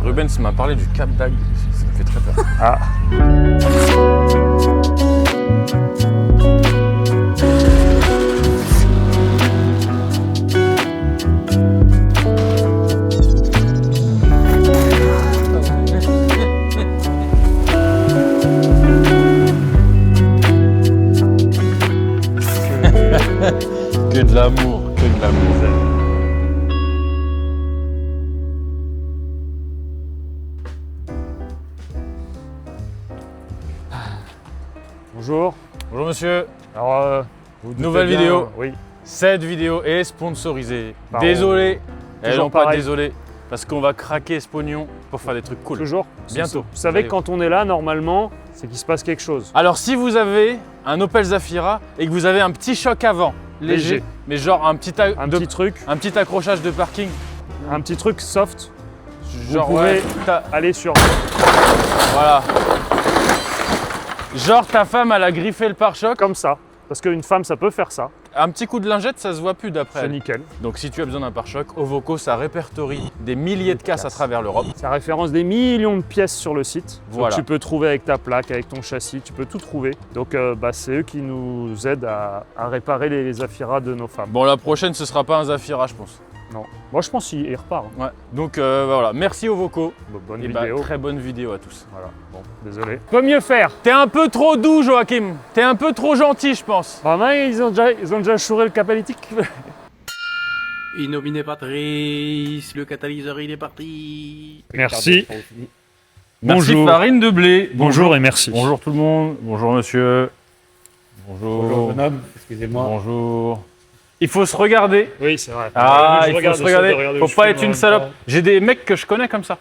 Rubens m'a parlé du Cap d'Agde, ça me fait très peur. Ah. Que de l'amour, que de l'amour. Bonjour. Bonjour monsieur, Alors, vous doutez nouvelle bien, vidéo. Oui. Cette vidéo est sponsorisée. Par- Désolé, Toujours non pas pareil. désolé, parce qu'on va craquer ce pognon pour faire des trucs cool. Toujours. Bientôt. Vous savez que quand on est là, normalement, c'est qu'il se passe quelque chose. Alors si vous avez un Opel Zafira et que vous avez un petit choc avant, léger, Léger. mais genre un petit Un petit accrochage de parking, un petit truc soft. genre vous pouvez ouais, aller sur. voilà. Genre ta femme elle a griffé le pare-choc, Comme ça. Parce qu'une femme, ça peut faire ça. un petit coup de lingette ça se voit plus d'après C'est elle. nickel. Donc si tu as besoin d'un pare-choc, Ovoco ça répertorie des milliers de casses à travers l'Europe. Ça référence des millions de pièces sur le site. Voilà. Donc tu peux trouver avec ta plaque, avec ton châssis, tu peux tout trouver. Donc c'est eux qui nous aident à réparer les Zafira de nos femmes. Bon la prochaine ce sera pas un Zafira je pense. Non. Moi je pense qu'il repart. Ouais. Donc voilà, merci Ovoco. Bonne Et vidéo. très bonne vidéo à tous. Voilà. Bon, désolé. Peut mieux faire. T'es un peu trop doux Joachim, t'es un peu trop gentil je pense. Vraiment, ils ont déjà chouré le catalytique. Innominé Patrice, le catalyseur il est parti. Merci. Merci Bonjour. Farine de blé. Bonjour et merci. Bonjour tout le monde, bonjour monsieur. Bonjour jeune homme, excusez-moi. Bonjour. Il faut se regarder. Oui, c'est vrai. Ah, Je il faut regarde, se j'essaie de regarder. regarder Faut le pas film être en une même salope. temps. J'ai des mecs que je connais comme ça.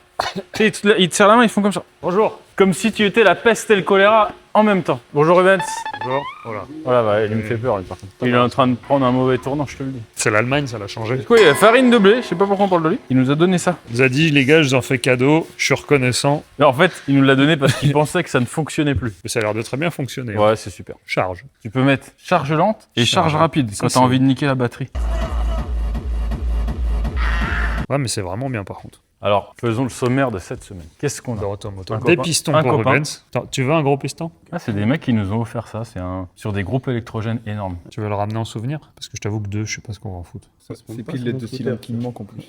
Tu sais, ils te serrent la main, ils font comme ça. Bonjour. Comme si tu étais la peste et le choléra en même temps. Bonjour Rubens. Bonjour. Voilà. Voilà, bah, il me fait peur lui par contre. Il est en train de prendre un mauvais tournant, je te le dis. C'est l'Allemagne, ça l'a changé. Du coup, il y a Farine de blé, je sais pas pourquoi on parle de lui. Il nous a donné ça. Il nous a dit, les gars, je vous en fais cadeau, je suis reconnaissant. Mais en fait, il nous l'a donné parce qu'il pensait que ça ne fonctionnait plus. Mais ça a l'air de très bien fonctionner. hein. Ouais, c'est super. Charge. Tu peux mettre charge lente et charge rapide Ça, quand c'est- t'as envie de niquer la batterie. Ouais, mais c'est vraiment bien par contre. Alors, faisons le sommaire de cette semaine. Qu'est-ce qu'on a Automoto. Un Des copain. pistons Un pour copain. Rubens. Attends, tu veux un gros piston? Ah, c'est des mecs qui nous ont offert ça. C'est sur des groupes électrogènes énormes. Tu veux le ramener en souvenir? Parce que je t'avoue que deux, je sais pas ce qu'on va en foutre. C'est pile les deux cylindres qui me manquent en plus.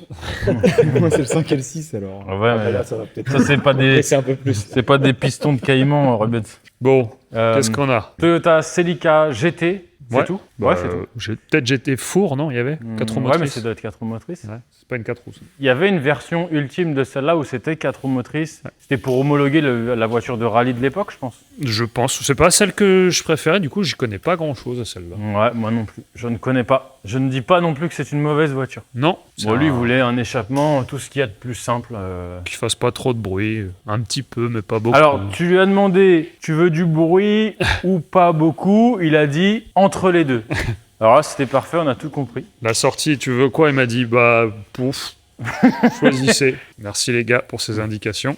Moi, c'est le 5 et le 6 alors. Ouais, mais Là, ça va peut-être. ça, c'est pas des, C'est un peu plus. c'est pas des pistons de Caïman, Rubens. Bon, Euh, qu'est-ce qu'on a? Toyota Celica GT, c'est Ouais. tout. Bah, Ouais, c'est tout. Peut-être GT four, non? Il y avait 4 roues Ouais, mais motrices. ça doit être 4 roues motrices. Ouais, c'est pas une 4 roues. Ça. Il y avait une version ultime de celle-là où c'était 4 roues motrices. C'était pour homologuer la voiture de rallye de l'époque, je pense. Je pense. C'est pas celle que je préférais, du coup, j'y connais pas grand chose à celle-là. Ouais, moi non plus. Je ne connais pas. Je ne dis pas non plus que c'est une mauvaise voiture. Non. Bon, lui, il voulait un échappement, tout ce qu'il y a de plus simple. Qu'il fasse pas trop de bruit. Un petit peu, mais pas beaucoup. Alors, tu lui as demandé, tu veux du bruit ou pas beaucoup? Il a dit, entre les deux. Alors là, c'était parfait, on a tout compris. La sortie, tu veux quoi? Il m'a dit, bah, pouf. Choisissez. Merci les gars pour ces indications.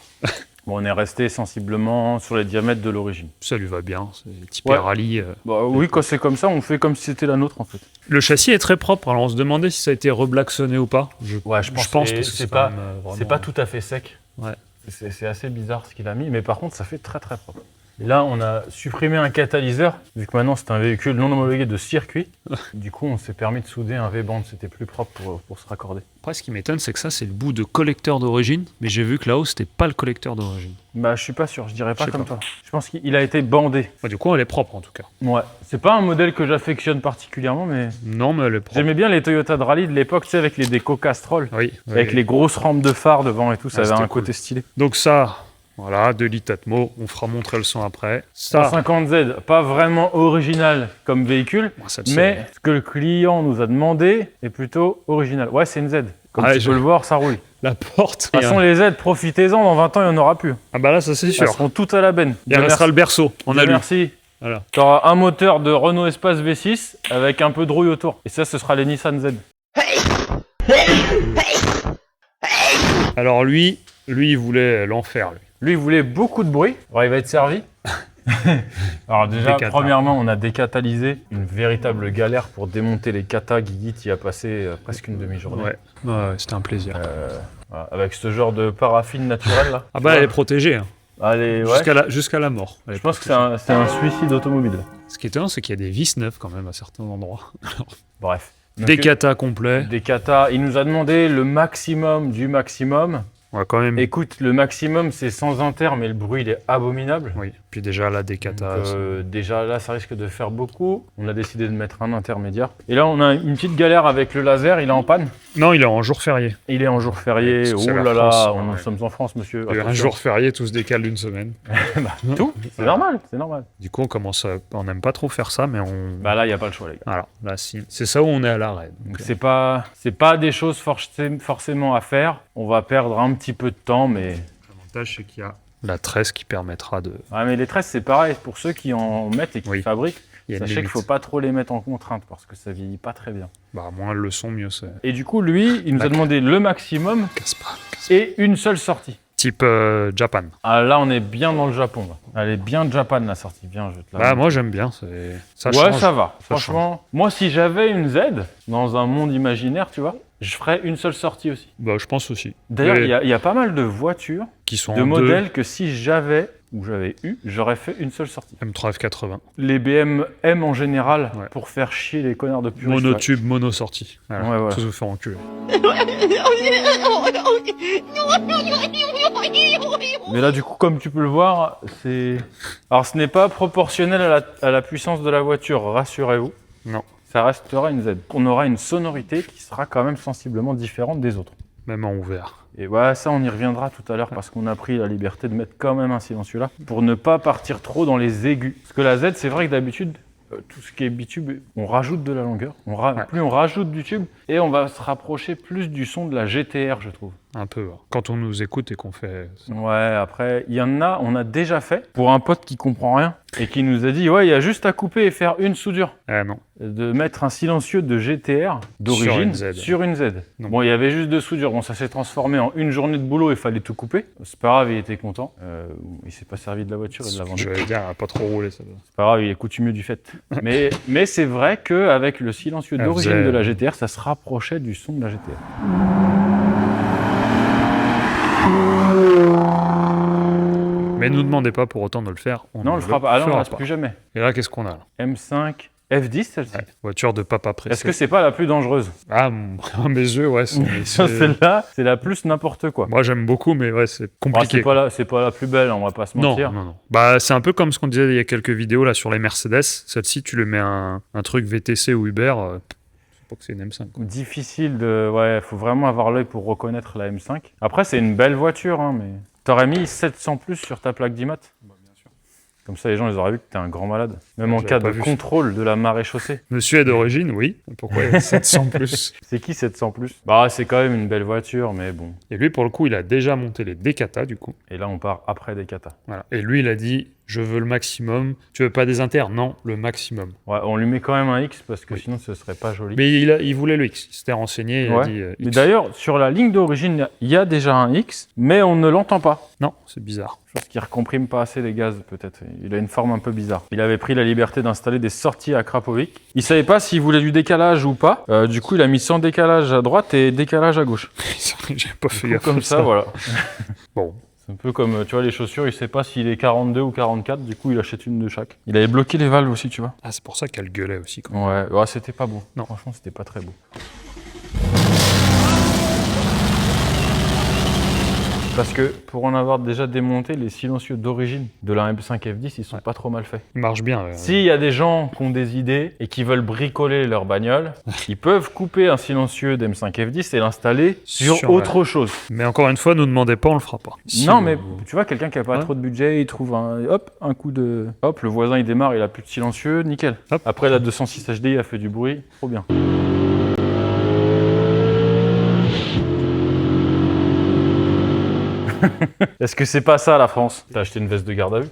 Bon, on est resté sensiblement sur les diamètres de l'origine. Ça lui va bien. C'est type Ouais. rallye. Bah oui, quand c'est comme ça, on fait comme si c'était la nôtre en fait. Le châssis est très propre. Alors on se demandait si ça a été reblacksonné ou pas. Ouais, Je pense parce que c'est quand pas, même, vraiment- c'est pas tout à fait sec. Ouais. C'est assez bizarre ce qu'il a mis, mais par contre, ça fait très très propre. Et là, on a supprimé un catalyseur, vu que maintenant c'est un véhicule non homologué de circuit. Du coup, on s'est permis de souder un V-band, c'était plus propre pour se raccorder. Après, ce qui m'étonne, c'est que ça, c'est le bout de collecteur d'origine. Mais j'ai vu que là-haut, c'était pas le collecteur d'origine. Bah, je suis pas sûr, je dirais pas Je sais comme pas. toi. Je pense qu'il a été bandé. Ouais, du coup, elle est propre en tout cas. Ouais. C'est pas un modèle que j'affectionne particulièrement, mais Non, mais elle est propre. j'aimais bien les Toyota de rallye de l'époque, tu sais, avec les décos Castrol. Oui. Avec oui. les grosses rampes de phare devant et tout, ça Ah, avait c'était un cool. côté stylé. Donc ça, voilà, 2 litres Atmo. On fera montrer le son après. Ça, 150Z, pas vraiment original comme véhicule, bon, ça, le mais sait. ce que le client nous a demandé est plutôt original. Ouais, c'est une Z. Comme Ah, tu peux le voir, ça roule. De La porte. toute façon, les Z, profitez-en, dans 20 ans, il n'y en aura plus. Ah bah là, ça c'est Elles sûr. seront toutes à la benne. Il restera le berceau. On a lu. Merci. Voilà. Tu auras un moteur de Renault Espace V6 avec un peu de rouille autour. Et ça, ce sera les Nissan Z. Alors lui, il voulait l'enfer. Lui. Lui, il voulait beaucoup de bruit. Alors, il va être servi. Alors déjà, Décata. premièrement, on a décatalysé. Une véritable galère pour démonter les katas. Guigui y a passé presque une demi-journée. Ouais, c'était un plaisir. Voilà, avec ce genre de paraffine naturelle là. Ah Tu bah vois. elle est protégée, hein. Allez, ouais. Jusqu'à la mort. Elle est Je pense que protégée. c'est un suicide automobile. Ce qui est étonnant, c'est qu'il y a des vis neuves quand même à certains endroits. Bref. Donc, Des katas complets. Des katas. Il nous a demandé le maximum du maximum. On va quand même... Écoute, le maximum c'est sans inter, mais le bruit il est abominable. Oui, puis déjà là, des katas... Donc, déjà là, ça risque de faire beaucoup. On a décidé de mettre un intermédiaire. Et là, on a une petite galère avec le laser. Il est en panne. Non, il est en jour férié. Il est en jour férié. Ouais, Oh c'est la là là, France, nous ouais. sommes en France, monsieur. Et un Attention. jour férié, tout se décale d'une semaine. Tout. C'est normal, c'est normal. Du coup, on n'aime pas trop faire ça, mais on... Bah là, il n'y a pas le choix, les gars. Alors, là, si. C'est ça où on est à l'arrêt. Donc c'est pas des choses forcément à faire. On va perdre un petit peu de temps, mais L'avantage, c'est qu'il y a la tresse qui permettra de... ouais, mais les tresses c'est pareil pour ceux qui en mettent et qui Oui. fabriquent. Il y a une Sachez qu'il limite. faut pas trop les mettre en contrainte parce que ça vieillit pas très bien. Bah, moins le son, mieux c'est... Et du coup, lui, il nous a D'accord. demandé le maximum Casse pas. et une seule sortie. Type Japan. Ah là, on est bien dans le Japon. Là. Elle est bien Japan la sortie. Viens, je vais te la Bah, montrer. moi, j'aime bien. Ça ouais, change. ça va. Ça Franchement, moi, si j'avais une Z dans un monde imaginaire, tu vois, je ferais une seule sortie aussi. Bah, je pense aussi. D'ailleurs, Mais il y a pas mal de voitures, qui sont de en modèles que si j'avais eu, j'aurais fait une seule sortie. 2, M3 F80. Les BM M en général, Ouais. pour faire chier les connards de puristes. Monotube, mono-sortie. Voilà. Ouais, voilà. Tous vous faire enculer. Mais là, du coup, comme tu peux le voir, c'est... Alors, ce n'est pas proportionnel à la puissance de la voiture, rassurez-vous. Non. Ça restera une Z. On aura une sonorité qui sera quand même sensiblement différente des autres. Même en ouvert. Et ouais, ça, on y reviendra tout à l'heure parce qu'on a pris la liberté de mettre quand même un silencieux là pour ne pas partir trop dans les aigus. Parce que la Z, c'est vrai que d'habitude, tout ce qui est bitube, on rajoute de la longueur. Ouais. Plus on rajoute du tube et on va se rapprocher plus du son de la GTR, je trouve. Un peu. Quand on nous écoute et qu'on fait... ça. Ouais, après, il y en a, on a déjà fait pour un pote qui comprend rien et qui nous a dit ouais, il y a juste à couper et faire une soudure. Ah non. De mettre un silencieux de GTR d'origine sur une Z. Non. Bon, il y avait juste de soudure. Bon, ça s'est transformé en une journée de boulot, il fallait tout couper. C'est pas grave, il était content. Il s'est pas servi de la voiture et de la Je vendu. vais dire, elle a pas trop roulé ça. C'est pas grave, il est coutumier du fait. mais c'est vrai qu'avec le silencieux Elle d'origine faisait- de la GTR, ça se rapprochait du son de la GTR. Mais ne nous demandez pas pour autant de le faire. Non, on le fera pas. Ah non, on reste plus jamais. Et là, qu'est-ce qu'on a là M5, F10 celle-ci. Ouais, voiture de papa pressé. Est-ce que c'est pas la plus dangereuse? Ah, à mes yeux, ouais. Celle-là, c'est la plus n'importe quoi. Moi, j'aime beaucoup, mais ouais, c'est Ah, compliqué. c'est pas la plus belle, on va pas se Non, mentir. non, non. Bah, c'est un peu comme ce qu'on disait il y a quelques vidéos là sur les Mercedes. Celle-ci, tu le mets un truc VTC ou Uber, c'est pas que c'est une M5. quoi. Difficile de... Ouais, faut vraiment avoir l'œil pour reconnaître la M5. Après, c'est une belle voiture, hein, mais... T'aurais mis 700 plus sur ta plaque d'IMAT? Bien sûr. Comme ça, les gens, ils auraient vu que t'es un grand malade. Même en J'avais cas pas de vu. contrôle de la marée chaussée. Monsieur est d'origine, oui. Pourquoi il y a 700 plus? C'est qui 700 plus? Bah, c'est quand même une belle voiture, mais bon. Et lui, pour le coup, il a déjà monté les Dekata, du coup. Et là, on part après des katas. Voilà. Et lui, il a dit, je veux le maximum. Tu veux pas des inters? Non, le maximum. Ouais, on lui met quand même un X parce que Oui. sinon, ce serait pas joli. Mais il voulait le X. Il s'était renseigné, il a Ouais. dit Mais X. d'ailleurs, sur la ligne d'origine, il y a déjà un X, mais on ne l'entend pas. Non, c'est bizarre. Je pense qu'il ne recomprime pas assez les gaz, peut-être. Il a une forme un peu bizarre. Il avait pris la liberté d'installer des sorties à Krapovic. Il savait pas s'il voulait du décalage ou pas. Du coup, il a mis sans décalage à droite et décalage à gauche. J'ai pas fait Du coup, gaffe. comme à ça, voilà. Bon. C'est un peu comme, tu vois, les chaussures, il sait pas s'il est 42 ou 44. Du coup, il achète une de chaque. Il avait bloqué les valves aussi, tu vois. Ah, c'est pour ça qu'elle gueulait aussi. Quand Ouais, ouais, c'était pas beau. Non. Franchement, c'était pas très beau. Parce que pour en avoir déjà démonté, les silencieux d'origine de la M5 F10, ils sont pas trop mal faits. Il marche bien. S'il y a des gens qui ont des idées et qui veulent bricoler leur bagnole, ils peuvent couper un silencieux d'M5 F10 et l'installer sur Sur, autre chose. Mais encore une fois, nous demandez pas, on le fera pas. Si Non, vous- mais tu vois, quelqu'un qui a pas Ouais. trop de budget, il trouve un coup de... Hop, le voisin il démarre, il a plus de silencieux, nickel. Hop. Après la 206 HD, il a fait du bruit, trop bien. Est-ce que c'est pas ça la France? T'as acheté une veste de garde à vue?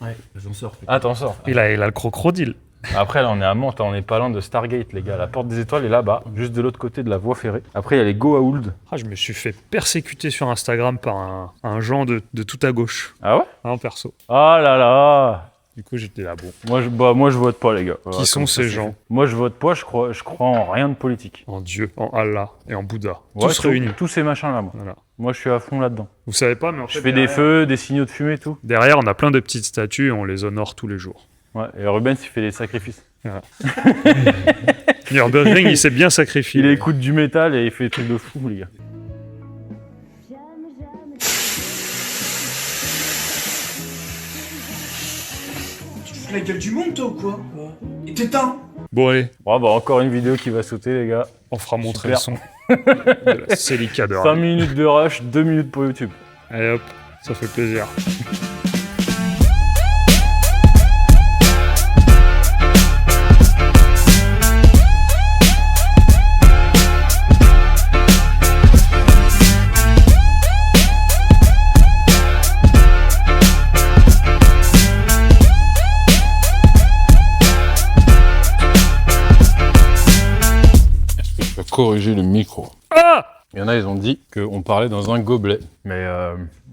Ouais, j'en sors. Ah, t'en sors. Il a le crocodile. Après, là, on est à Mantes, on n'est pas loin de Stargate, les gars. La porte des étoiles est là-bas, juste de l'autre côté de la voie ferrée. Après, il y a les Goa'uld. Ah, je me suis fait persécuter sur Instagram par un Jean de tout à gauche. Ah ouais? En perso. Oh là là! Du coup, j'étais là, bon. Moi, je vote pas, les gars. Voilà, Qui sont comme ces ça, gens? Moi, je vote pas, je crois en rien de politique. En Dieu, en Allah et en Bouddha. Ouais, Tous réunis. Tous ces machins-là, moi. Voilà. Moi, je suis à fond là-dedans. Vous savez pas, mais en fait, Je fais des feux, des signaux de fumée, tout. derrière, on a plein de petites statues et on les honore tous les jours. Ouais, et Rubens, il fait des sacrifices. Nürburgring, il s'est bien sacrifié. Il écoute du métal et il fait des trucs de fou, les gars. Tu te fous de la gueule du monde, toi, ou quoi? Et t'éteins. Bon, allez, Bon, bah, encore une vidéo qui va sauter, les gars. on fera montrer Super. le son de la Celica de 5 Rally. minutes de rush, 2 minutes pour YouTube. Allez hop, ça fait plaisir. Corriger le micro. Ah! Il y en a, ils ont dit qu'on parlait dans un gobelet. Mais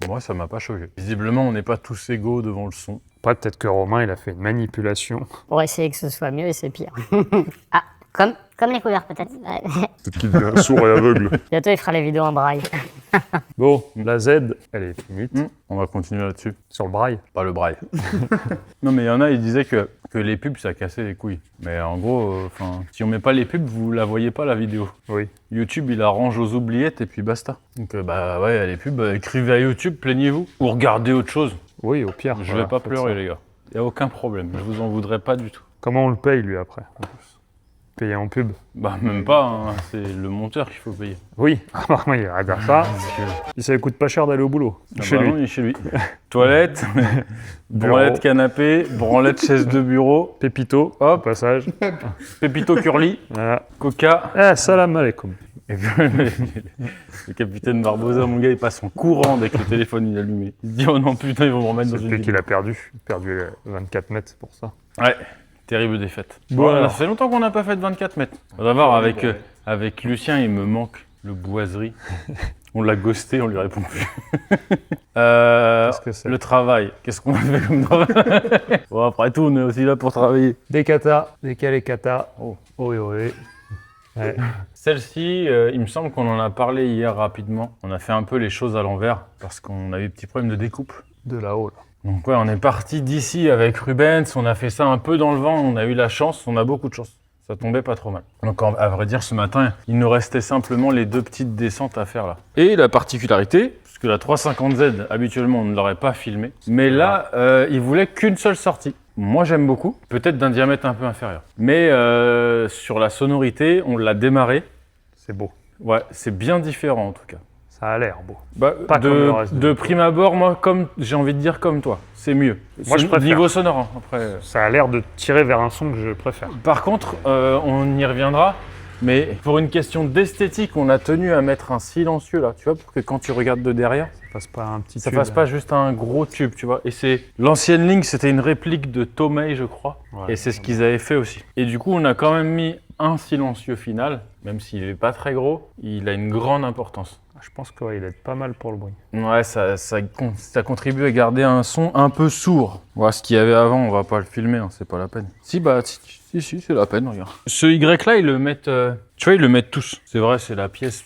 moi, ça m'a pas choqué. Visiblement, on n'est pas tous égaux devant le son. Après, peut-être que Romain, il a fait une manipulation. Pour essayer que ce soit mieux et c'est pire. Ah, comme les couleurs peut-être. Ouais. Peut-être qu'il devient sourd et aveugle. Bientôt il fera les vidéos en braille. Bon, la Z, elle est finie. On va continuer là-dessus. Sur le braille. Pas le braille. Non, mais il y en a, ils disaient que les pubs, ça cassait les couilles. Mais en gros, si on met pas les pubs, vous la voyez pas, la vidéo. Oui. YouTube, il arrange aux oubliettes et puis basta. Donc, bah ouais, les pubs, écrivez à YouTube, plaignez-vous. Ou regardez autre chose. Oui, au pire. Je voilà, vais pas faites pleurer, ça. les gars. Il y a aucun problème. Je vous en voudrais pas du tout. Comment on le paye, lui, après en plus Payer en pub. Bah, même pas, hein. C'est le monteur qu'il faut payer. Oui, apparemment, il va dire ça. Et ça lui coûte pas cher d'aller au boulot. Ah Chez bah lui. non, il est chez lui. Toilette, branlette canapé, branlette chaise de bureau, Pépito, au passage. pépito curly, Voilà. coca. Ah, salam alaikum. Et puis, le capitaine Barbosa, mon gars, il passe en courant dès que le téléphone il est allumé. Il se dit, oh non, putain, ils vont me remettre dans C'est une lui qui vidéo. l'a perdu. Il a perdu les 24 mètres pour ça. Ouais, terrible défaite. Bon, Bon, alors. ça fait longtemps qu'on n'a pas fait de 24 mètres. On va voir, avec Lucien, il me manque le boiserie. On l'a ghosté, on lui répond plus. Qu'est-ce que c'est Le travail, qu'est-ce qu'on a fait comme travail? Bon, après tout, on est aussi là pour travailler. Des katas, des calés katas. Oh. Oui, oui. Ouais. Celle-ci, il me semble qu'on en a parlé hier rapidement. On a fait un peu les choses à l'envers parce qu'on avait des petits problèmes de découpe. De là-haut, là. Donc ouais, on est parti d'ici avec Rubens, on a fait ça un peu dans le vent, on a eu la chance, on a beaucoup de chance. Ça tombait pas trop mal. Donc à vrai dire, ce matin, il nous restait simplement les 2 petites descentes à faire là. Et la particularité, puisque la 350Z, habituellement, on ne l'aurait pas filmé, mais là, il voulait qu'une seule sortie. Moi, j'aime beaucoup, peut-être d'un diamètre un peu inférieur. Mais sur la sonorité, on l'a démarré. C'est beau. Ouais, c'est bien différent en tout cas. Ça a l'air beau. Bah, Pas comme le reste de prime abord, moi, j'ai envie de dire comme toi, c'est mieux. Moi, je préfère. Niveau sonore, hein, après. Ça a l'air de tirer vers un son que je préfère. Par contre, on y reviendra, mais pour une question d'esthétique, on a tenu à mettre un silencieux là, tu vois, pour que quand tu regardes de derrière, Ça passe pas un petit ça tube. fasse pas juste un gros tube, tu vois. Et c'est l'ancienne ligne, c'était une réplique de Tomei, je crois, Ouais. et c'est ce qu'ils avaient fait aussi. Et du coup, on a quand même mis un silencieux final, même s'il est pas très gros, il a une grande importance. Je pense qu'il aide pas mal pour le bruit. Ouais, ça contribue à garder un son un peu sourd. Ouais, ce qu'il y avait avant, on va pas le filmer, hein, c'est pas la peine. Si, c'est la peine, regarde. Ce Y là, ils le mettent, tu vois, ils le mettent tous. C'est vrai, c'est la pièce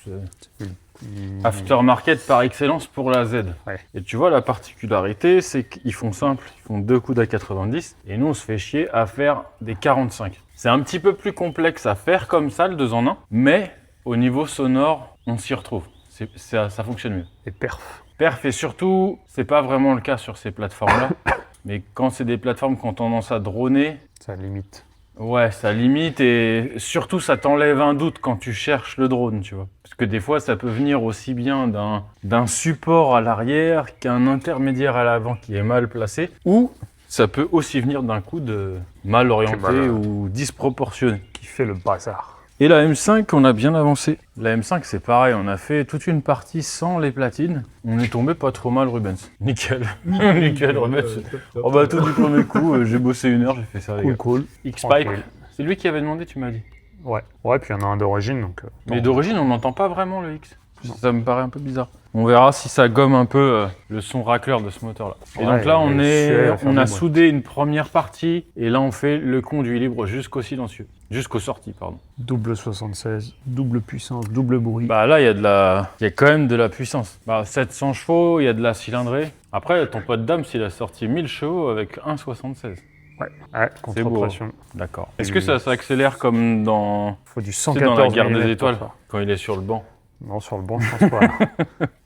aftermarket par excellence pour la Z. Ouais. Et tu vois, la particularité, c'est qu'ils font simple, ils font 2 coups à 90, et nous, on se fait chier à faire des 45. C'est un petit peu plus complexe à faire comme ça, le 2 en 1, mais au niveau sonore, on s'y retrouve. Ça fonctionne mieux. Et perf. Perf, et surtout, c'est pas vraiment le cas sur ces plateformes-là, mais quand c'est des plateformes qui ont tendance à droner, Ça limite. ouais, ça limite, et surtout, ça t'enlève un doute quand tu cherches le drone, tu vois. Parce que des fois, ça peut venir aussi bien d'un support à l'arrière qu'un intermédiaire à l'avant qui est mal placé, ou ça peut aussi venir d'un coup de mal orienté mal, ou disproportionné. Qui fait le bazar. Et la M5, on a bien avancé. La M5, c'est pareil, on a fait toute une partie sans les platines. On est tombé pas trop mal, Rubens. Nickel. Nickel, Rubens. Oh bah tout du premier coup, j'ai bossé 1 heure, j'ai fait ça, les gars. Cool. X-Pipe, Tranquille. c'est lui qui avait demandé, tu m'as dit. Ouais. Ouais, puis il y en a un d'origine, donc... Mais d'origine, on n'entend pas vraiment le X. Non. Ça me paraît un peu bizarre. On verra si ça gomme un peu le son racleur de ce moteur-là. Et Ouais, donc là, on elle fait a du bruit. soudé une première partie et là, on fait le conduit libre jusqu'au silencieux. Jusqu'aux sorties, pardon. Double 76, double puissance, double bruit. Bah là, il y a quand même de la puissance. Bah, 700 chevaux, il y a de la cylindrée. Après, ton pote Dams, il a sorti 1000 chevaux avec 1,76. Ouais, contre-pression. D'accord. Est-ce que ça s'accélère comme dans, Faut du tu sais, 114 dans la guerre mm des pour étoiles, ça. quand il est sur le banc? Non, sur le banc, je pense pas.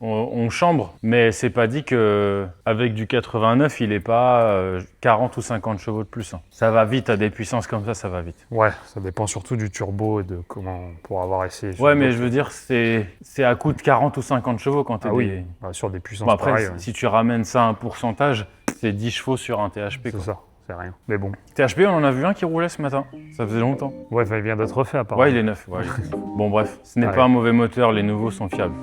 On chambre, mais c'est pas dit qu'avec du 89, il est pas 40 ou 50 chevaux de plus. Hein. Ça va vite, à des puissances comme ça va vite. Ouais, ça dépend surtout du turbo et de comment pour avoir essayé. Ouais, mais je veux dire, c'est à coup de 40 ou 50 chevaux quand t'es Ouais, sur des puissances Bon, après, pareilles. si tu ramènes ça à un pourcentage, c'est 10 chevaux sur un THP. C'est Quoi. ça, c'est rien. Mais bon, THP, on en a vu un qui roulait ce matin. Ça faisait longtemps. ouais, il vient d'être refait apparemment. Ouais, il est neuf. Ouais, bon, bref, ce n'est Ouais. pas un mauvais moteur, les nouveaux sont fiables.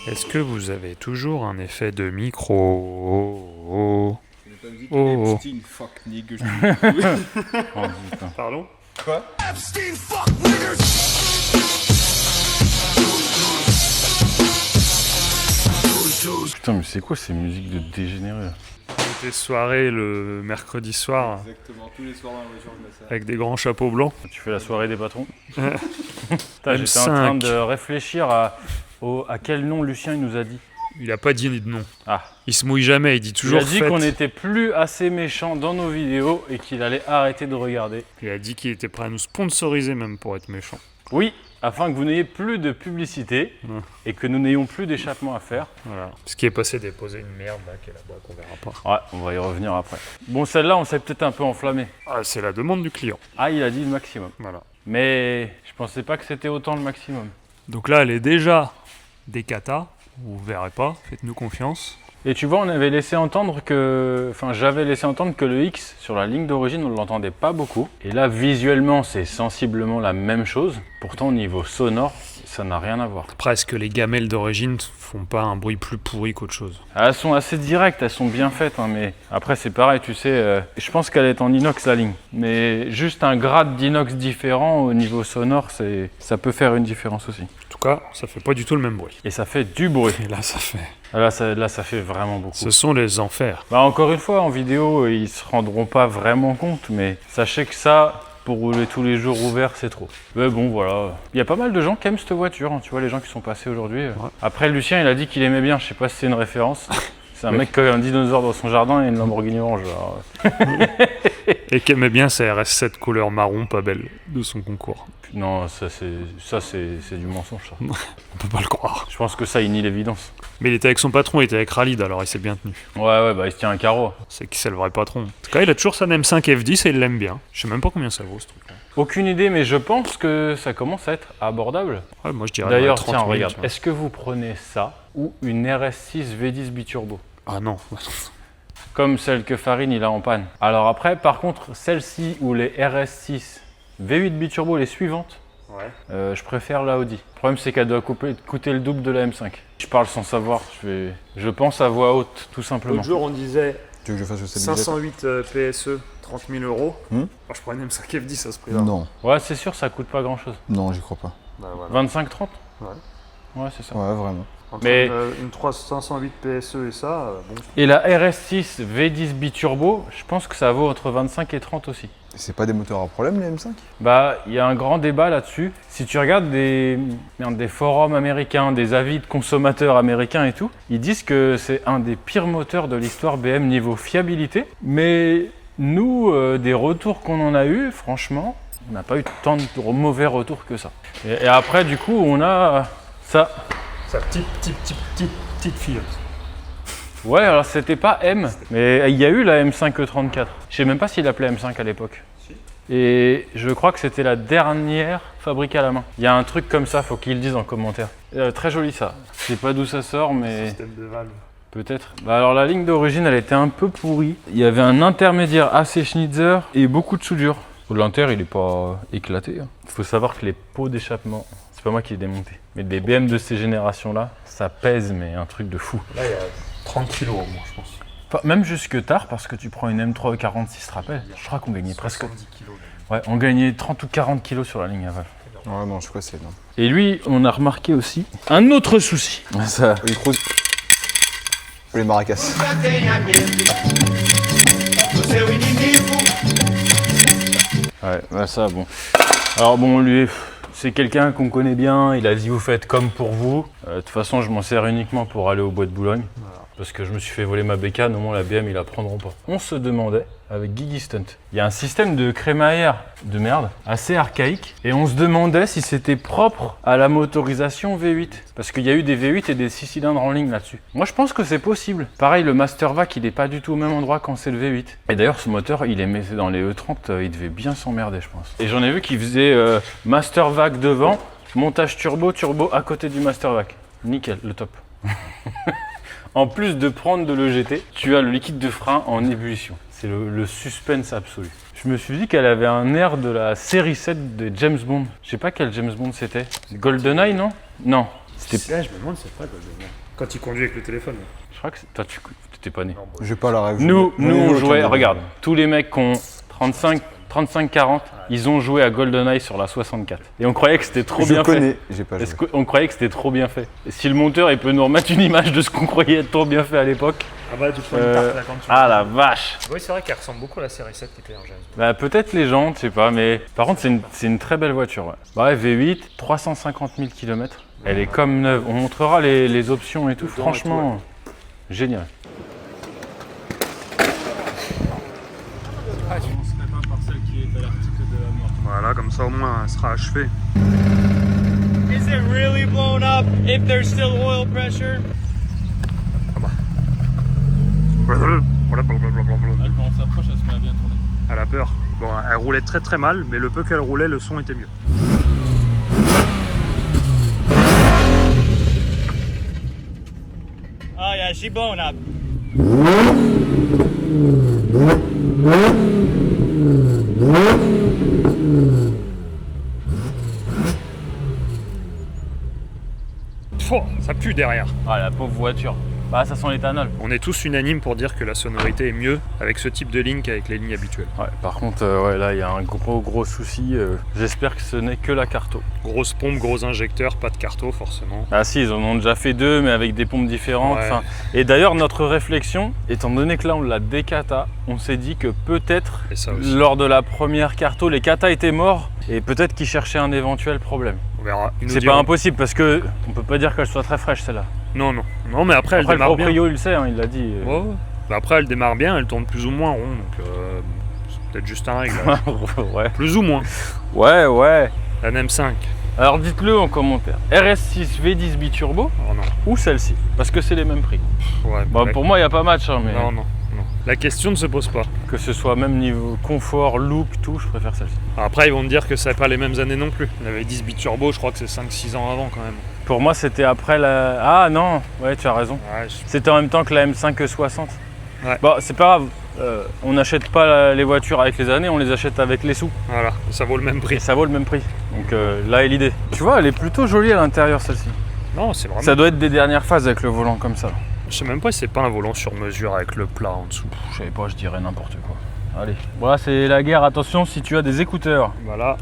Est-ce que vous avez toujours un effet de micro? Oh. fuck nigga. Oh, putain. Pardon? Putain, mais c'est quoi ces musiques de dégénérés là? Des soirées le mercredi soir Exactement, tous les soirs dans la voiture, je mets ça. avec des grands chapeaux blancs. Tu fais la soirée des patrons? Ouais. Putain, j'étais en train M5. de réfléchir à quel nom Lucien il nous a dit. Il a pas dit de nom. Ah. Il se mouille jamais, il dit Il toujours a dit fête. qu'on n'était plus assez méchants dans nos vidéos et qu'il allait arrêter de regarder. Il a dit qu'il était prêt à nous sponsoriser même pour être méchant. Oui, afin que vous n'ayez plus de publicité Ouais. et que nous n'ayons plus d'échappement à faire. Voilà. Ce qui est passé déposer une merde là qui est là-bas qu'on verra pas. Ouais, on va y revenir après. Bon, celle-là, on s'est peut-être un peu enflammé. Ah, c'est la demande du client. Ah, il a dit le maximum. Voilà. Mais je pensais pas que c'était autant le maximum. Donc là, elle est déjà des katas. Vous verrez pas, faites-nous confiance. Et tu vois, on avait laissé entendre que... Enfin, j'avais laissé entendre que le X, sur la ligne d'origine, on ne l'entendait pas beaucoup. Et là, visuellement, c'est sensiblement la même chose. Pourtant, au niveau sonore, ça n'a rien à voir. Presque les gamelles d'origine font pas un bruit plus pourri qu'autre chose. Elles sont assez directes, elles sont bien faites, hein, mais après, c'est pareil, tu sais, je pense qu'elle est en inox, la ligne. Mais juste un grade d'inox différent au niveau sonore, ça peut faire une différence aussi. En tout cas, ça fait pas du tout le même bruit. Et ça fait du bruit. Et là, ça fait... Là, ça fait vraiment beaucoup. Ce sont les enfers. Bah, encore une fois, en vidéo, ils se rendront pas vraiment compte, mais sachez que ça, pour rouler tous les jours ouvert, c'est trop. Mais bon, voilà. Il y a pas mal de gens qui aiment cette voiture, hein, tu vois, les gens qui sont passés aujourd'hui. Après, Lucien, il a dit qu'il aimait bien, je sais pas si c'est une référence. C'est un mec qui a un dinosaure dans son jardin et une Lamborghini orange. Alors, Et qui aimait bien sa RS7 couleur marron pas belle de son concours. non, ça c'est du mensonge, ça. On peut pas le croire. Je pense que ça, il nie l'évidence. Mais il était avec son patron, il était avec Khalid, alors il s'est bien tenu. Ouais, bah il se tient un carreau. C'est qui c'est le vrai patron. En tout cas, il a toujours sa M5 F10 et il l'aime bien. Je sais même pas combien ça vaut ce truc-là. Aucune idée, mais je pense que ça commence à être abordable. Ouais, moi je dirais D'ailleurs, 30 tiens, 000, regarde, tu vois. est-ce que vous prenez ça ou une RS6 V10 biturbo? Ah non. Comme celle que Farine il a en panne. Alors après, par contre, celle-ci ou les RS6 V8 biturbo, les suivantes, Ouais. je préfère la Audi. Le problème, c'est qu'elle doit coûter le double de la M5. Je parle sans savoir, je pense à voix haute, tout simplement. L'autre jour, on disait Tu veux que je fasse le stabilisateur 508 PSE, 30 000 euros. Hmm Moi, je prends une M5 F10 à ce prix-là. Non, Ouais, c'est sûr, ça coûte pas grand-chose. non, j'y crois pas. Bah, voilà. 25-30 Ouais. Ouais, c'est ça. Ouais, vraiment. Entre Mais- une 508 PSE et ça, bon. Et la RS6 V10 biturbo, je pense que ça vaut entre 25 et 30 aussi. C'est pas des moteurs à problème les M5? Bah, il y a un grand débat là-dessus. Si tu regardes des forums américains, des avis de consommateurs américains et tout, ils disent que c'est un des pires moteurs de l'histoire BM niveau fiabilité. Mais nous, des retours qu'on en a eu, franchement, on n'a pas eu tant de mauvais retours que ça. Et après, du coup, on a ça. Sa petite fille. Ouais, alors c'était pas M, mais il y a eu la M5 E34. Je sais même pas s'il l'appelait M5 à l'époque. Et je crois que c'était la dernière fabriquée à la main. Il y a un truc comme ça, faut qu'ils le disent en commentaire. Très joli ça. Je sais pas d'où ça sort, mais Système de valve. peut-être. Bah alors la ligne d'origine, elle était un peu pourrie. Il y avait un intermédiaire assez schnitzer et beaucoup de soudure. L'inter, il est pas éclaté. Il faut savoir que les pots d'échappement, c'est pas moi qui les ai démontés, mais les BM de ces générations-là, ça pèse, mais un truc de fou. Là, il y a 30 kg au moins, je pense. Enfin, même jusque tard, parce que tu prends une M3 46, te rappelles, je crois qu'on gagnait presque. 70 kg. Ouais, on gagnait 30 ou 40 kilos sur la ligne aval. Ouais, non, je crois que c'est énorme. Et lui, on a remarqué aussi un autre souci. Ça. Les crocs. Les maracas. Ouais, bah ça, bon. Alors bon, lui, c'est quelqu'un qu'on connaît bien, il a dit vous faites comme pour vous. De toute façon, je m'en sers uniquement pour aller au bois de Boulogne. Voilà. Parce que je me suis fait voler ma bécane, au moins la BM, ils la prendront pas. On se demandait, avec Gigi Stunt, il y a un système de crémaillère de merde, assez archaïque, et on se demandait si c'était propre à la motorisation V8. Parce qu'il y a eu des V8 et des 6 cylindres en ligne là-dessus. Moi, je pense que c'est possible. Pareil, le Mastervac, il est pas du tout au même endroit quand c'est le V8. Et d'ailleurs, ce moteur, il est dans les E30, il devait bien s'emmerder, je pense. Et j'en ai vu qui faisait Mastervac devant, montage turbo à côté du Mastervac. Nickel, le top. En plus de prendre de l'EGT, tu as le liquide de frein en ébullition. C'est le suspense absolu. Je me suis dit qu'elle avait un air de la série 7 de James Bond. Je sais pas quel James Bond c'était. GoldenEye, non? Non. C'était... Là, je me demande, c'est pas GoldenEye. Quand il conduit avec le téléphone. Je crois que toi, tu t'étais pas né. J'ai pas la rêve. Nous on jouait, regarde, tous les mecs qui ont 35-40, ils ont joué à GoldenEye sur la 64. Et on croyait que c'était trop bien fait. Je connais, j'ai pas joué. On croyait que c'était trop bien fait. Et si le monteur il peut nous remettre une image de ce qu'on croyait être trop bien fait à l'époque. Ah bah, tu prends une carte là quand tu Ah la vache! Oui, c'est vrai qu'elle ressemble beaucoup à la série 7 qui était en James Bond. Bah peut-être les jantes, je sais pas, mais par contre c'est une très belle voiture. Ouais. Bah ouais, V8, 350 000 km. Elle est comme neuve. On montrera les options et tout. Franchement, génial. Voilà, comme ça au moins elle sera achevée. Is it really blown up if there's still oil pressure? Quand on s'approche, elle se met à bien tourner. Elle a peur. Bon, elle roulait très très mal, mais le peu qu'elle roulait, le son était mieux. Oh yeah, she blown up. Ça pue derrière. Ah la pauvre voiture. Bah ça sent l'éthanol. On est tous unanimes pour dire que la sonorité est mieux avec ce type de ligne qu'avec les lignes habituelles. Ouais, par contre, ouais, là il y a un gros souci. J'espère que ce n'est que la carto. Grosse pompe, gros injecteur, pas de carto forcément. Ah si, ils en ont déjà fait deux, mais avec des pompes différentes. Ouais. Et d'ailleurs, notre réflexion, étant donné que là on l'a décata, on s'est dit que peut-être Et ça aussi. lors de la première carto, les kata étaient morts et peut-être qu'ils cherchaient un éventuel problème. On verra. Ils nous C'est diront. pas impossible parce que on peut pas dire qu'elle soit très fraîche celle-là. Non, non. Non, mais après, elle Après le démarre bien. proprio il le sait, hein, il l'a dit. Ouais, ouais. Bah, après, elle démarre bien, elle tourne plus ou moins rond, donc c'est peut-être juste un réglage. Ouais. Plus ou moins. Ouais. La NM5. Alors dites-le en commentaire. RS6 V10 biturbo Oh non. ou celle-ci? Parce que c'est les mêmes prix. Ouais, Bon, pour moi, il n'y a pas match, hein, mais Non. La question ne se pose pas. que ce soit même niveau confort, look, tout, je préfère celle-ci. Après, ils vont me dire que ça n'a pas les mêmes années non plus. Il avait 10 biturbo, je crois que c'est 5-6 ans avant quand même. Pour moi, c'était après la... Ah non, ouais, tu as raison. Ouais, C'était en même temps que la M5 60. Ouais. Bon, c'est pas grave. On n'achète pas les voitures avec les années, on les achète avec les sous. voilà, ça vaut le même Et prix. ça vaut le même prix. Donc là est l'idée. Tu vois, elle est plutôt jolie à l'intérieur, celle-ci. Non, c'est vraiment... Ça doit être des dernières phases avec le volant comme ça. Je sais même pas si c'est pas un volant sur mesure avec le plat en dessous. Je savais pas, je dirais n'importe quoi. Allez. Voilà, c'est la guerre. Attention si tu as des écouteurs. Voilà.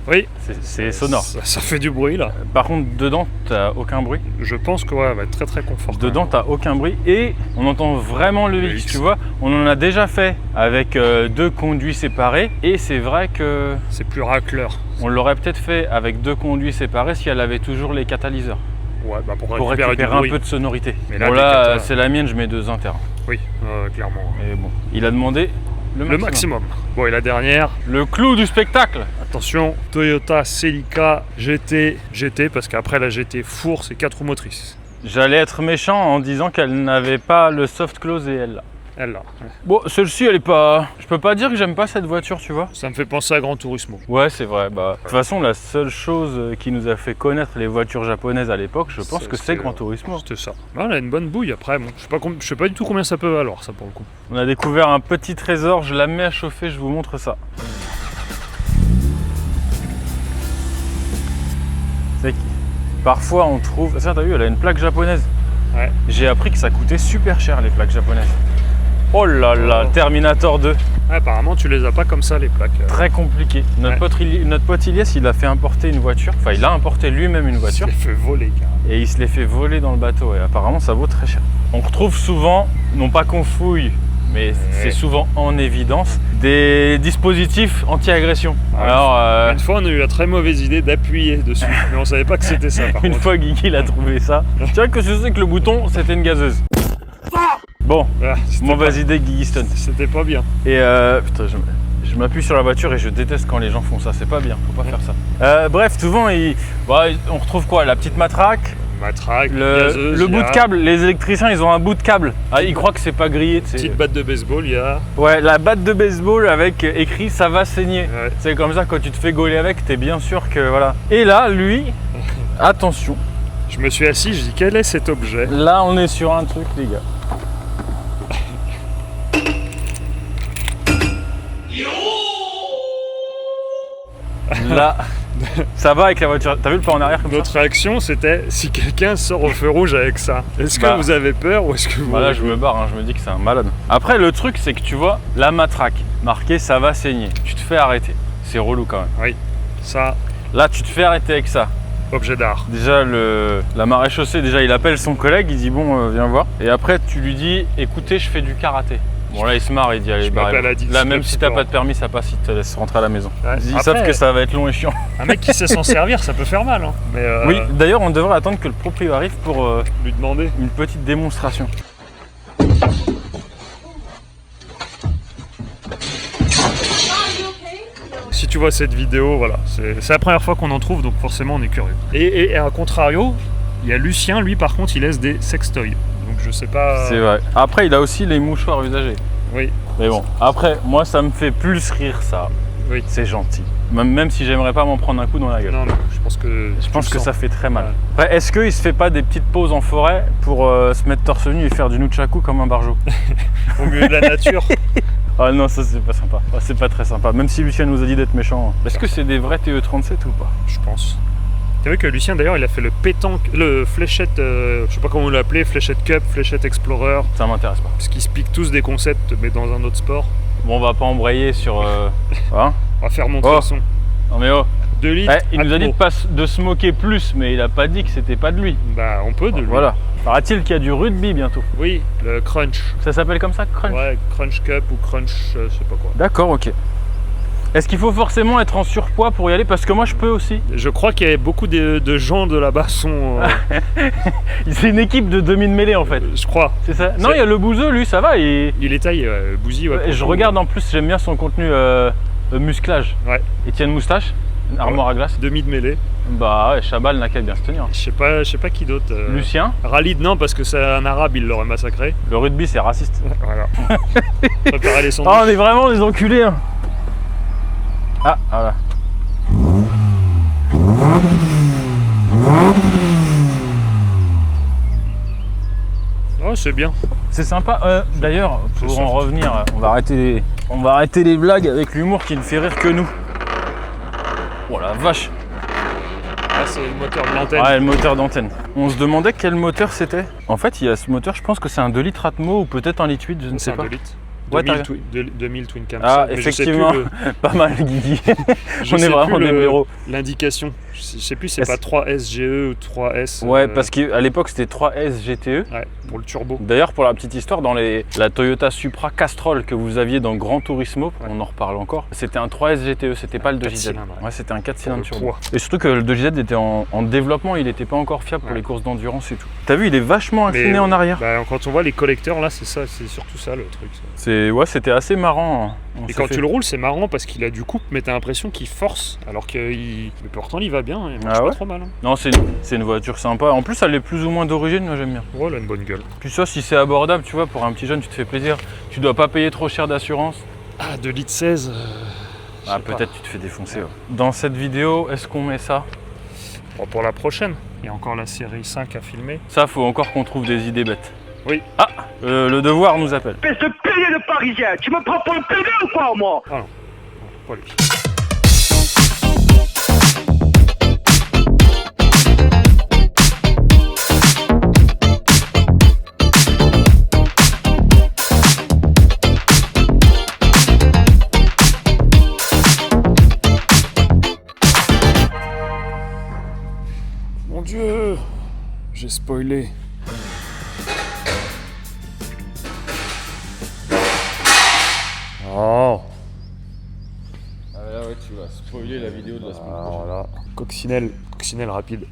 Oui, C'est sonore. ça fait du bruit là. Par contre, dedans, t'as aucun bruit. Je pense que ouais, elle va être très très confort. Dedans, t'as aucun bruit et on entend vraiment le VX. Tu vois, on en a déjà fait avec deux conduits séparés et c'est vrai que C'est plus racleur. on l'aurait peut-être fait avec deux conduits séparés si elle avait toujours les catalyseurs Ouais, bah pour pour récupérer récupérer du un bruit. peu de sonorité. Mais là, Bon les là, cata- c'est la mienne, je mets 2 inters. Oui, clairement. Et bon, il a demandé Le maximum. Bon, et la dernière, Le clou du spectacle. attention, Toyota Celica GT, parce qu'après la GT Four, c'est 4 roues motrices. J'allais être méchant en disant qu'elle n'avait pas le soft close et elle là. Elle là. Bon, celle-ci, elle est pas... Je peux pas dire que j'aime pas cette voiture, tu vois. Ça me fait penser à Gran Turismo. Ouais, c'est vrai. Bah, de toute façon, la seule chose qui nous a fait connaître les voitures japonaises à l'époque, je pense que c'est Gran Turismo. C'était ça. Ah, elle a une bonne bouille après. Bon, je sais pas du tout combien ça peut valoir, ça pour le coup. On a découvert un petit trésor, je la mets à chauffer, je vous montre ça. C'est que parfois on trouve... Ça, t'as vu, elle a une plaque japonaise. Ouais. J'ai appris que ça coûtait super cher les plaques japonaises. Oh là là, Terminator 2. Ah, apparemment, tu les as pas comme ça, les plaques. Très compliqué. Notre pote Ilyes, il a fait importer une voiture. Enfin, il a importé lui-même une voiture. Il s'est fait voler, carrément. Et il se l'est fait voler dans le bateau. Et apparemment, ça vaut très cher. On retrouve souvent, non pas qu'on fouille, mais c'est souvent en évidence, des dispositifs anti-agression. Ouais. Alors, Une fois, on a eu la très mauvaise idée d'appuyer dessus, mais on savait pas que c'était ça, par une contre. fois Guigui a trouvé ça, tu vois que je sais que le bouton, c'était une gazeuse. Bon, Ah, c'était mauvaise pas- idée Guigui Stunt. C'était pas bien. Et putain, je m'appuie sur la voiture et je déteste quand les gens font ça, c'est pas bien, faut pas faire ça. Bref, souvent, on retrouve quoi? La petite matraque, Matraque, le gazeuse, bout de câble, les électriciens ils ont un bout de câble. Ah, ils croient que c'est pas grillé, tu sais. petite batte de baseball, il y a. Ouais, la batte de baseball avec écrit ça va saigner. Ouais. C'est comme ça, quand tu te fais gauler avec, t'es bien sûr que voilà. Et là, lui, attention, Je me suis assis, je dis quel est cet objet? là on est sur un truc, les gars. Là, ça va avec la voiture. T'as vu le pas en arrière comme Notre réaction, c'était si quelqu'un sort au feu rouge avec ça. Est-ce que Bah. vous avez peur ou est-ce que vous. Bah là je me barre, hein, je me dis que c'est un malade. Après le truc c'est que tu vois, la matraque, marqué ça va saigner. Tu te fais arrêter. C'est relou quand même. Oui, ça, Là tu te fais arrêter avec ça. objet d'art. Déjà la maréchaussée, déjà il appelle son collègue, il dit bon viens voir. Et après tu lui dis écoutez je fais du karaté. Bon là il se marre, il dit allez Je barrez-vous. m'appelle Adix Là même Club si t'as Sport. pas de permis ça passe, ils te laissent rentrer à la maison. Ouais. Ils Après, savent que ça va être long et chiant. Un mec qui sait s'en servir, ça peut faire mal. Hein. Mais Oui, d'ailleurs on devrait attendre que le proprio arrive pour lui demander. une petite démonstration. Si tu vois cette vidéo, voilà, c'est la première fois qu'on en trouve, donc forcément on est curieux. Et à contrario, il y a Lucien, lui par contre, il laisse des sextoys. Donc je sais pas. C'est vrai. Après il a aussi les mouchoirs usagés. Oui, Mais bon, après, moi ça me fait plus rire ça. oui. C'est gentil. Même si j'aimerais pas m'en prendre un coup dans la gueule. Non, non, je pense que. Je pense que ça fait très mal. Ouais. Après, est-ce qu'il se fait pas des petites pauses en forêt pour se mettre torse nu et faire du nunchaku comme un barjo? Au milieu de la nature. Ah non, ça c'est pas sympa. Ah, c'est pas très sympa. Même si Lucien nous a dit d'être méchant. Est-ce que c'est des vrais TE37 ou pas? Je pense. Tu vu que Lucien d'ailleurs il a fait le pétanque, le fléchette, je sais pas comment on l'appelait, fléchette cup, fléchette explorer, Ça m'intéresse pas. parce qu'ils se piquent tous des concepts mais dans un autre sport. Bon, on va pas embrayer sur. Hein? On va faire monter Oh. le son. Non mais oh. 2 litres. Eh, il nous a dit Atmo. de se moquer plus, mais il a pas dit que c'était pas de lui. Bah on peut de lui. Voilà. Paraît-il qu'il y a du rugby bientôt. Oui, le crunch. Ça s'appelle comme ça, crunch? Ouais, crunch cup ou crunch, je sais pas quoi. D'accord, ok. Est-ce qu'il faut forcément être en surpoids pour y aller? Parce que moi je peux aussi. Je crois qu'il y a beaucoup de gens de là-bas sont. C'est une équipe de demi-mêlée en fait. Je crois. C'est ça? Non, il y a le bouseux, lui, ça va. Il est taillé, Bouzy, ouais. pour Je le coup. regarde en plus, j'aime bien son contenu musclage. Ouais. Étienne Moustache, armoire à glace. Demi de mêlée. Bah ouais, Chabal n'a qu'à bien se tenir. Je sais pas qui d'autre. Lucien, Khalid, non, parce que c'est un arabe, il l'aurait massacré. le rugby c'est raciste. Voilà. Préparer les Oh, sandwichs. on est vraiment des enculés hein. Ah, voilà. Oh, c'est bien. C'est sympa. D'ailleurs, C'est pour en soft. revenir, on va arrêter les blagues avec l'humour qui ne fait rire que nous. Oh la vache. Ah, c'est le moteur de l'antenne. Ouais, le moteur d'antenne. On se demandait quel moteur c'était. En fait, il y a ce moteur, je pense que c'est un 2 litres Atmo ou peut-être un litre 8, je ne C'est sais un pas. 2 litres. Ouais, 2000 Twin Cam. Ah, mais je sais plus effectivement. Pas mal, Guigui. je On sais est vraiment plus des héros. L'indication. Je sais plus, c'est pas 3S GE ou 3S. Ouais, parce qu'à l'époque c'était 3S GTE. Ouais, pour le turbo. D'ailleurs, pour la petite histoire, dans la Toyota Supra Castrol que vous aviez dans Gran Turismo, on en reparle encore, c'était un 3S GTE, c'était pas le 2JZ. cylindres, Ouais, c'était un 4 cylindres Pour le turbo. poids. Et surtout que le 2JZ était en développement, il était pas encore fiable pour les courses d'endurance et tout. T'as vu, il est vachement incliné en arrière. Bah, quand on voit les collecteurs, là, c'est ça, c'est surtout ça le truc. Ça. Ouais, c'était assez marrant. Et quand tu le roules, c'est marrant parce qu'il a du couple, mais t'as l'impression qu'il force, alors mais pourtant il va bien, il marche Ah ouais pas trop mal. Hein. Non, c'est une voiture sympa. En plus, elle est plus ou moins d'origine, moi j'aime bien. Ouais, elle a une bonne gueule. Puis ça, si c'est abordable, tu vois, pour un petit jeune, tu te fais plaisir. Tu dois pas payer trop cher d'assurance. Ah, 2 litres 16. Ah, peut-être tu te fais défoncer. Ouais. Dans cette vidéo, est-ce qu'on met ça? Bon, pour la prochaine, il y a encore la série 5 à filmer. Ça, faut encore qu'on trouve des idées bêtes. Oui. Ah, le devoir nous appelle. Espèce de pilier de parisien, tu me prends pour le PD ou quoi, moi? Ah non, pas lui. Mon Dieu, j'ai spoilé. Oh. Ah là, ouais, tu vas spoiler la vidéo de la semaine Alors là, coccinelle rapide.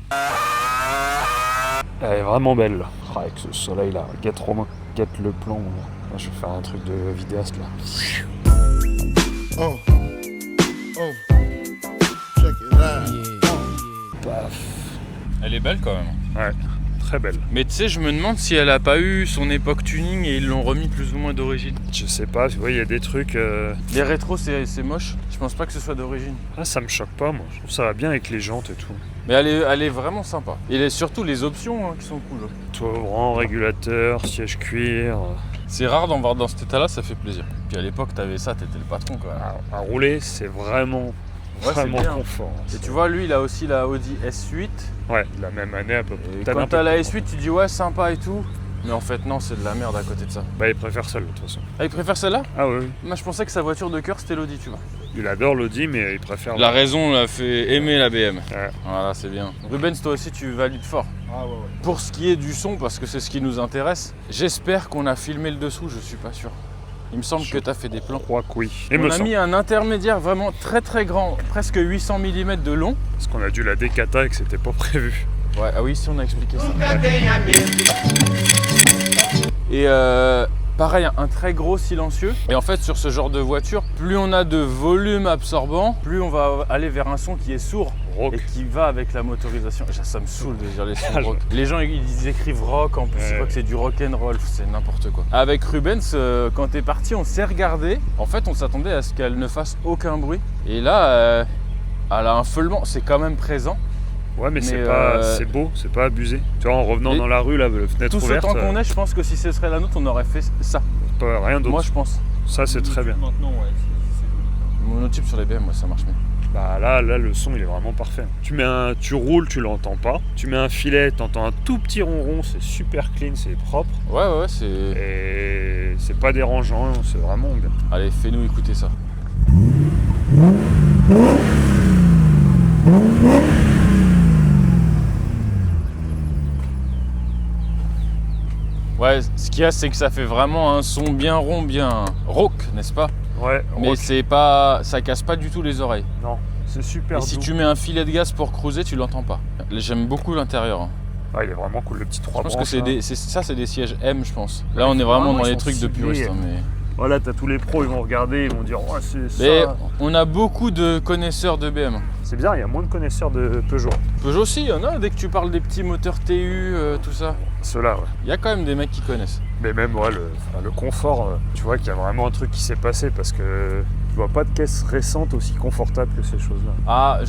Elle est vraiment belle. Ah, avec ce soleil là, guette Romain, guette le plan. Là, je vais faire un truc de vidéaste là. Oh. Oh. Check it out. Paf. Elle est belle quand même. Ouais, très belle. Mais tu sais, je me demande si elle a pas eu son époque tuning et ils l'ont remis plus ou moins d'origine. Je sais pas, tu vois, il y a des trucs. Les rétros, c'est moche. Je pense pas que ce soit d'origine. Ah, ça me choque pas, moi. Je trouve que ça va bien avec les jantes et tout. Mais elle est vraiment sympa. Et surtout les options qui sont cool. Toit ouvrant, régulateur, siège cuir. C'est rare d'en voir dans cet état-là, ça fait plaisir. Puis à l'époque, t'avais ça, t'étais le patron quand même. À rouler, c'est vraiment, Ouais, c'est bien. confort. Et tu vois, lui, il a aussi la Audi S8. Ouais, la même année à peu près. Et T'as quand un t'as peu la plus S8, tu dis ouais, sympa et tout. Mais en fait, non, c'est de la merde à côté de ça. Bah, il préfère celle de toute façon. Ah, il préfère celle-là? Ah oui, Moi, je pensais que sa voiture de cœur, c'était l'Audi, tu vois. il adore l'Audi, mais il préfère. La raison l'a fait aimer la BM. Ouais. Voilà, c'est bien. Rubens, toi aussi, tu valides fort. Ah ouais, ouais. Pour ce qui est du son, parce que c'est ce qui nous intéresse, j'espère qu'on a filmé le dessous, je suis pas sûr. Il me semble que tu as fait des plans. Je crois que oui. On a mis un intermédiaire vraiment très très grand, presque 800 mm de long. Parce qu'on a dû la décata et que c'était pas prévu. Ouais, ah oui, si on a expliqué ça. Et pareil, un très gros silencieux. Et en fait, sur ce genre de voiture, plus on a de volume absorbant, plus on va aller vers un son qui est sourd. Rock. Et qui va avec la motorisation. Ça me saoule de dire les sons rock. Les gens ils écrivent rock, en plus je crois que c'est du rock and roll, c'est n'importe quoi. Avec Rubens, quand t'es parti, on s'est regardé. En fait, on s'attendait à ce qu'elle ne fasse aucun bruit. Et là, elle a un feulement, c'est quand même présent. Ouais, mais c'est pas, c'est beau, c'est pas abusé. Tu vois, en revenant dans la rue, là, la fenêtre Tout ce ouverte. temps qu'on est, je pense que si ce serait la nôtre, on aurait fait ça. Pas rien d'autre. Moi, je pense. Ça, c'est très bien. Maintenant, ouais, c'est joli. Monotype sur les BM, moi, ça marche mieux. Bah là, le son, il est vraiment parfait. Tu roules, tu l'entends pas. Tu mets un filet, t'entends un tout petit ronron, c'est super clean, c'est propre. Ouais, c'est... Et c'est pas dérangeant, c'est vraiment bien. Allez, fais-nous écouter ça. Ouais, ce qu'il y a, c'est que ça fait vraiment un son bien rond, bien rauque, n'est-ce pas? Ouais, Mais c'est pas, ça casse pas du tout les oreilles. Non, c'est super Et doux. si tu mets un filet de gaz pour cruiser, tu l'entends pas. J'aime beaucoup l'intérieur. Hein. Ah, il est vraiment cool, le petit 3 Je pense que branches, là. c'est des sièges M, je pense. Là, on est vraiment dans ils les sont trucs de ciblés. puriste. Hein, mais... Voilà, t'as tous les pros, ils vont regarder, ils vont dire « Oh, c'est Mais ça ». on a beaucoup de connaisseurs de BM. C'est bizarre, il y a moins de connaisseurs de Peugeot. Peugeot aussi, il y en a dès que tu parles des petits moteurs TU, tout ça. Ceux-là, ouais. Il y a quand même des mecs qui connaissent. Mais même, ouais, le confort, tu vois qu'il y a vraiment un truc qui s'est passé parce que tu vois pas de caisse récente aussi confortable que ces choses-là. Ah,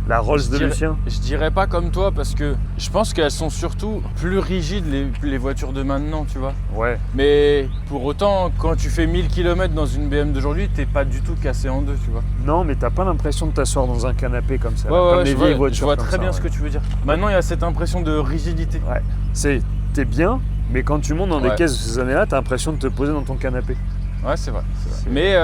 La Rolls de Lucien. Je dirais pas comme toi parce que je pense qu'elles sont surtout plus rigides les voitures de maintenant, tu vois. Ouais. Mais pour autant, quand tu fais 1000 km dans une BM d'aujourd'hui, t'es pas du tout cassé en deux, tu vois. Non, mais t'as pas l'impression de t'asseoir dans un canapé comme ça. Ouais, comme ouais, les vieilles voitures. je vois comme très ça, bien ce que tu veux dire. Maintenant, il y a cette impression de rigidité. Ouais. T'es bien, mais quand tu montes dans des Ouais. caisses de ces années-là, t'as l'impression de te poser dans ton canapé. Ouais, c'est vrai. Mais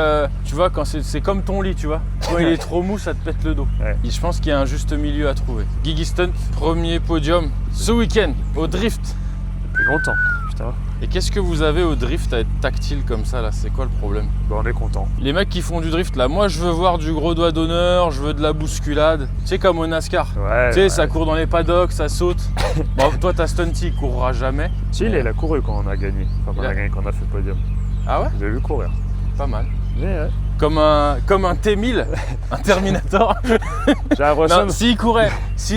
tu vois, quand c'est comme ton lit, tu vois. Quand il est trop mou, ça te pète le dos. Ouais. Et je pense qu'il y a un juste milieu à trouver. Guigui Stunt, premier podium ce week-end au drift. Depuis longtemps, putain. Et qu'est-ce que vous avez au drift à être tactile comme ça là? C'est quoi le problème? Bon, on est content. Les mecs qui font du drift là, moi je veux voir du gros doigt d'honneur, je veux de la bousculade. Tu sais, comme au NASCAR. Ouais. Tu sais, ça court dans les paddocks, ça saute. Bon, toi t'as Stunty, il courra jamais. Si, il a couru quand on a gagné. Quand on a gagné, quand on a fait le podium. Ah ouais? J'ai vu courir. Pas mal. Ouais. Comme un T1000, un Terminator. J'ai l'impression. Non, s'il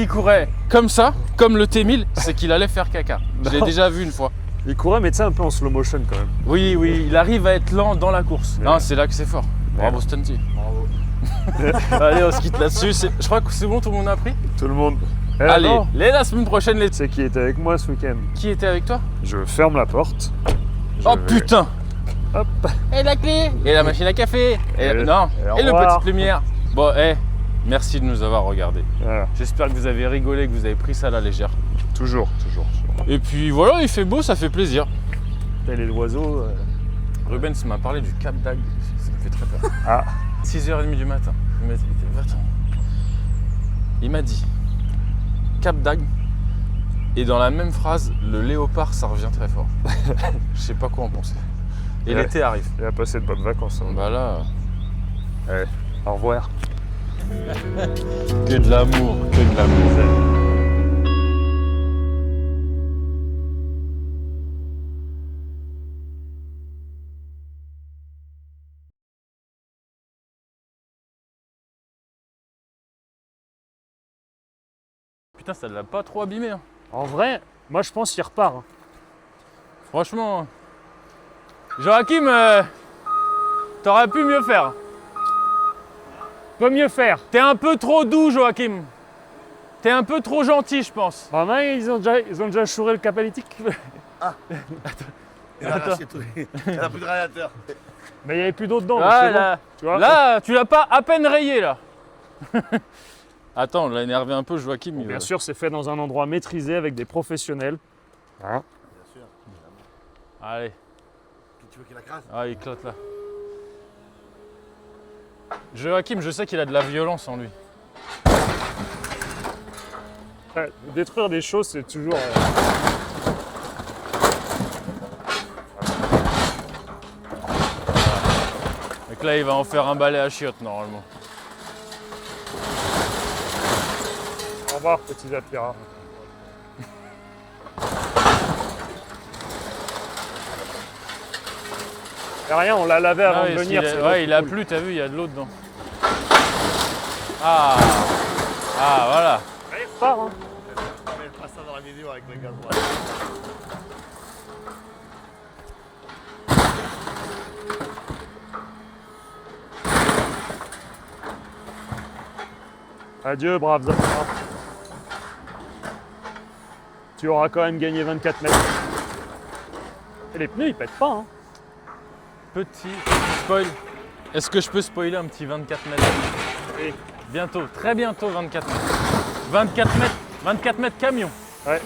courait comme ça, comme le T1000, c'est qu'il allait faire caca. Je l'ai déjà vu une fois. Il courait, mais tu sais, un peu en slow motion quand même. Oui, il arrive à être lent dans la course. Ouais. Non, c'est là que c'est fort. Bravo Stunty. Bravo. Allez, on se quitte là-dessus. Je crois que c'est bon, tout le monde a pris. Tout le monde. Allez, non. la semaine prochaine, Tu sais qui était avec moi ce week-end? Qui était avec toi? Je ferme la porte. Oh putain! Hop. Et la clé! Et la machine à café! Non! au Et le revoir. petite lumière! Bon, merci de nous avoir regardés. Voilà. J'espère que vous avez rigolé, que vous avez pris ça à la légère. Toujours. Et puis voilà, il fait beau, ça fait plaisir. Et les oiseaux. Rubens m'a parlé du Cap d'Agde, ça me fait très peur. Ah. 6h30 du matin. Il m'a dit, attends. Il m'a dit Cap d'Agde, et dans la même phrase, le léopard, ça revient très fort. Je sais pas quoi en penser. Et Ouais. l'été arrive. Il a passé de bonnes vacances. Hein. Bah là, Ouais. Au revoir. que de l'amour, que de l'amour. Putain, ça l'a pas trop abîmé. Hein. En vrai, moi je pense qu'il repart. Hein. Franchement, Joachim, t'aurais pu mieux faire. Peut mieux faire. T'es un peu trop doux, Joachim. T'es un peu trop gentil, je pense. Bah, mais ils ont déjà chouré le catalytique. Il a arraché tout. Il a plus de radiateur. Mais il n'y avait plus d'eau dedans. donc Ah, c'est bon, là, tu vois. là, tu l'as pas à peine rayé, là. Attends, on l'a énervé un peu, Joachim. Bien sûr, c'est fait dans un endroit maîtrisé avec des professionnels. Hein. Bien sûr. Allez, Tu veux qu'il la crasse? ah, il clotte là. Joachim, je sais qu'il a de la violence en lui. Ouais, détruire des choses, c'est toujours. Donc là, il va en faire un balai à chiottes, normalement. Au revoir, petits attirants. Y'a rien, on l'a lavé avant Ah de oui, venir. parce c'est qu'il a- ouais, bon, il a cool. plu, t'as vu, il y a de l'eau dedans. Ah, voilà. Allez, repart, hein. Mais pas ça dans la vidéo avec le gars. Adieu, braves attirants. Tu auras quand même gagné 24 mètres. Et les pneus, ils pètent pas, hein. Petit spoil. Est-ce que je peux spoiler un petit 24 mètres? Oui. Bientôt, très bientôt 24 mètres. 24 mètres camion. Ouais.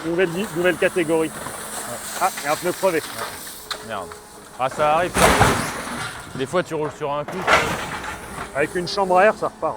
Nouvelle catégorie. Ah, et un pneu crevé. Merde. Ah, ça arrive. Des fois, tu roules sur un coup. Avec une chambre à air, ça repart.